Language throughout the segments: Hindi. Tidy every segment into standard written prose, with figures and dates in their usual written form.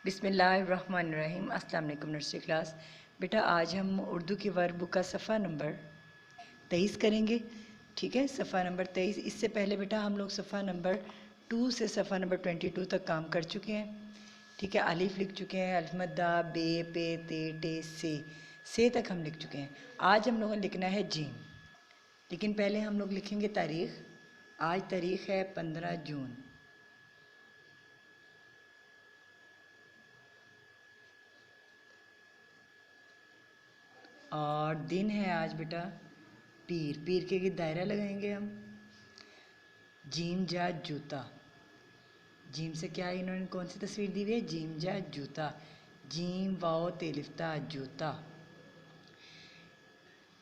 बिस्मिल्लाहिर्रहमानिर्रहीम। अस्सलाम वालेकुम नर्सरी क्लास। बेटा आज हम उर्दू की वर्क बुक का सफ़ा नंबर 23 करेंगे। ठीक है, सफ़ा नंबर 23। इससे पहले बेटा हम लोग सफ़ा नंबर 2 से सफ़ा नंबर 22 तक काम कर चुके हैं। ठीक है, अलिफ लिख चुके हैं, अल्फ मद्दा, बे, पे, ते, टे, से तक हम लिख चुके हैं। आज हम लोगों ने लिखना है जीम, लेकिन पहले हम लोग लिखेंगे तारीख़। आज तारीख़ है 15 जून। और दिन है आज बेटा पीर। पीर के दायरा लगाएंगे हम। जीम जा जूता। जीम से क्या इन्होंने कौन सी तस्वीर दी हुई है? जीम जा जूता। जीम वाओ तेलिफ्ता जूता।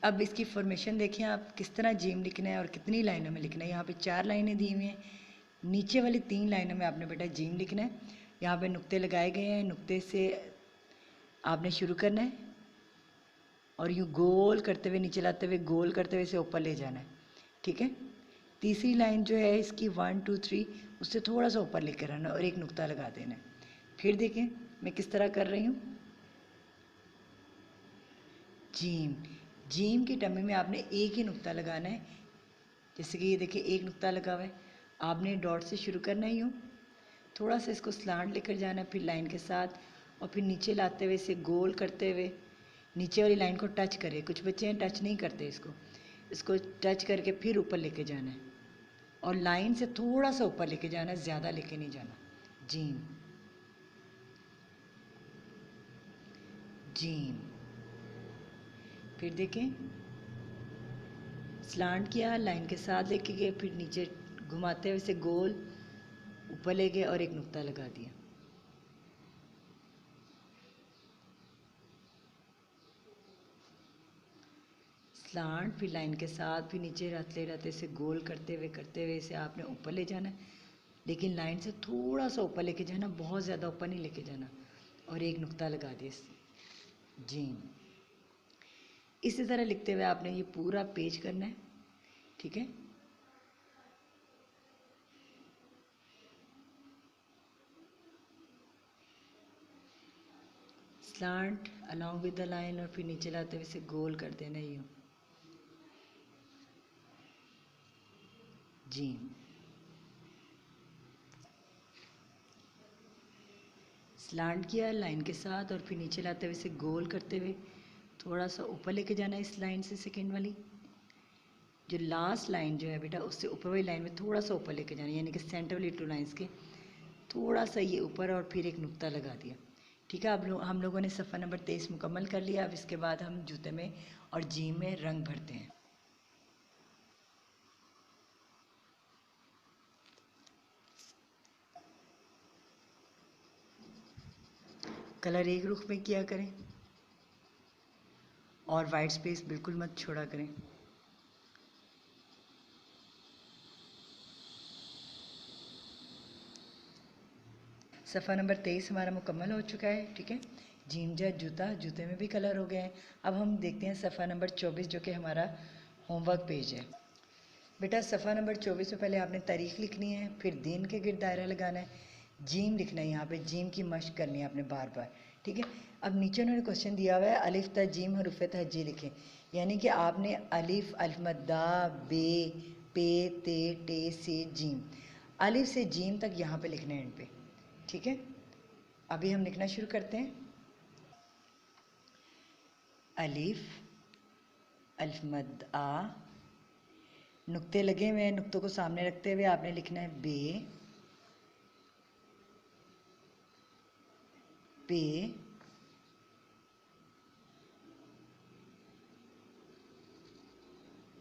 अब इसकी फॉर्मेशन देखें आप, किस तरह जीम लिखना है और कितनी लाइनों में लिखना है। यहाँ पे 4 लाइनें दी हुई हैं। नीचे वाली 3 लाइनों में आपने बेटा जीम लिखना है। यहाँ पे नुक्ते लगाए गए हैं, नुक्ते से आपने शुरू करना है और यूँ गोल करते हुए, नीचे लाते हुए, गोल करते हुए इसे ऊपर ले जाना है। ठीक है, तीसरी लाइन जो है इसकी 1 2 3 उससे थोड़ा सा ऊपर लेकर आना और एक नुक्ता लगा देना है। फिर देखें मैं किस तरह कर रही हूँ। जीम, जीम की टमी में आपने एक ही नुक्ता लगाना है। जैसे कि ये देखिए एक नुक्ता लगा हुआ है। आपने डॉट से शुरू करना ही यूँ, थोड़ा सा इसको स्लांट लेकर जाना है, फिर लाइन के साथ, और फिर नीचे लाते हुए इसे गोल करते हुए नीचे वाली लाइन को टच करें। कुछ बच्चे हैं टच नहीं करते इसको टच करके फिर ऊपर लेके जाना है और लाइन से थोड़ा सा ऊपर लेके जाना है, ज़्यादा लेके नहीं जाना। Gym, gym. फिर देखें, स्लांट किया, लाइन के साथ लेके गए, फिर नीचे घुमाते हुए इसे गोल ऊपर ले गए और एक नुक्ता लगा दिया। स्लांट, फिर लाइन के साथ, फिर नीचे रहते इसे गोल करते हुए इसे आपने ऊपर ले जाना है, लेकिन लाइन से थोड़ा सा ऊपर लेके जाना, बहुत ज़्यादा ऊपर नहीं लेके जाना, और एक नुक्ता लगा दिया। जीम। इसी तरह लिखते हुए आपने ये पूरा पेज करना है। ठीक है, slant along with the line और फिर नीचे लाते हुए इसे गोल कर देना यूँ। जीम। स्लांट किया लाइन के साथ और फिर नीचे लाते हुए इसे गोल करते हुए थोड़ा सा ऊपर लेके जाना है। इस लाइन से सेकेंड वाली जो लास्ट लाइन जो है बेटा, उससे ऊपर वाली लाइन में थोड़ा सा ऊपर लेके जाना है, यानी कि सेंटर वाली 2 लाइन्स के थोड़ा सा ये ऊपर, और फिर एक नुक्ता लगा दिया। ठीक है, अब हम लोगों ने सफ़ा नंबर 23 मुकम्मल कर लिया। अब इसके बाद हम जूते में और जीम में रंग भरते हैं। कलर एक रुख में किया करें और वाइट स्पेस बिल्कुल मत छोड़ा करें। सफ़ा नंबर 23 हमारा मुकम्मल हो चुका है। ठीक है, जीम जा जूता, जूते में भी कलर हो गए हैं। अब हम देखते हैं सफ़ा नंबर 24 जो कि हमारा होमवर्क पेज है। बेटा सफ़ा नंबर 24 में पहले आपने तारीख़ लिखनी है, फिर दिन के गिर्द दायरा लगाना है, जीम लिखना है। यहाँ पे जीम की मश्क करनी है आपने बार बार। ठीक है, अब नीचे उन्होंने क्वेश्चन दिया हुआ है अलिफ ता जीम हरूफ तहज्जी लिखें, यानी कि आपने अलिफ, अल्फ मद्दा, बे, पे, ते, टे, से, जीम, अलिफ से जीम तक यहाँ पे लिखना है एंड पे। ठीक है, अभी हम लिखना शुरू करते हैं। अलिफ, अल्फ मद आ, नुक्ते लगे हुए हैं, नुक्तों को सामने रखते हुए आपने लिखना है बे, पे,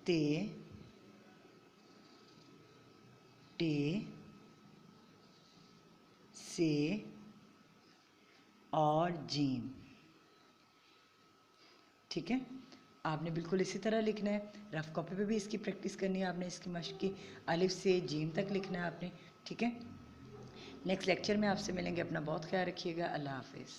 ते, टे, से और जीम। ठीक है, आपने बिल्कुल इसी तरह लिखना है। रफ कॉपी पे भी इसकी प्रैक्टिस करनी है आपने, इसकी मश्क की। अलिफ से जीम तक लिखना है आपने। ठीक है, नेक्स्ट लेक्चर में आपसे मिलेंगे। अपना बहुत ख्याल रखिएगा। अल्लाह हाफिज़।